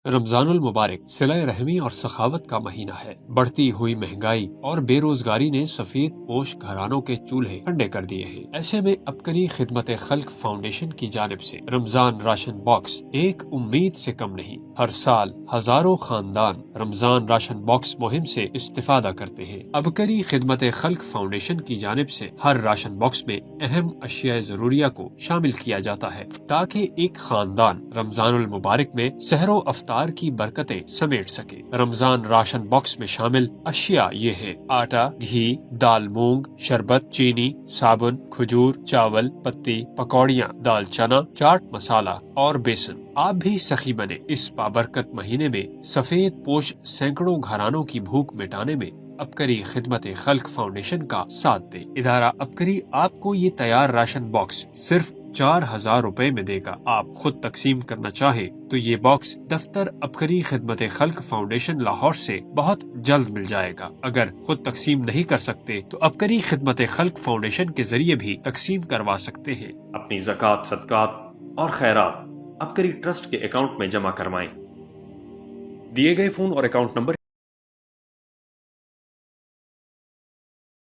رمضان المبارک صلہ رحمی اور سخاوت کا مہینہ ہے۔ بڑھتی ہوئی مہنگائی اور بے روزگاری نے سفید پوش گھرانوں کے چولہے ٹھنڈے کر دیے ہیں۔ ایسے میں ابکری خدمت خلق فاؤنڈیشن کی جانب سے رمضان راشن باکس ایک امید سے کم نہیں۔ ہر سال ہزاروں خاندان رمضان راشن باکس مہم سے استفادہ کرتے ہیں۔ ابکری خدمت خلق فاؤنڈیشن کی جانب سے ہر راشن باکس میں اہم اشیاء ضروریہ کو شامل کیا جاتا ہے تاکہ ایک خاندان رمضان المبارک میں سحر و افطار کی برکتیں سمیٹ سکے۔ رمضان راشن باکس میں شامل اشیاء یہ ہیں: آٹا، گھی، دال مونگ، شربت، چینی، صابن، کھجور، چاول، پتی، پکوڑیاں، دال چنا، چاٹ مسالہ اور بیسن۔ آپ بھی سخی بنے اس بابرکت مہینے میں سفید پوش سینکڑوں گھرانوں کی بھوک مٹانے میں ابکری خدمت خلق فاؤنڈیشن کا ساتھ دیں۔ ادارہ ابکری آپ کو یہ تیار راشن باکس صرف 4000 روپے میں دے گا۔ آپ خود تقسیم کرنا چاہیں تو یہ باکس دفتر ابکری خدمت خلق فاؤنڈیشن لاہور سے بہت جلد مل جائے گا۔ اگر خود تقسیم نہیں کر سکتے تو ابکری خدمت خلق فاؤنڈیشن کے ذریعے بھی تقسیم کروا سکتے ہیں۔ اپنی زکوٰۃ، صدقات اور خیرات ابکری ٹرسٹ کے اکاؤنٹ میں جمع کروائیں۔ دیے گئے فون اور اکاؤنٹ نمبر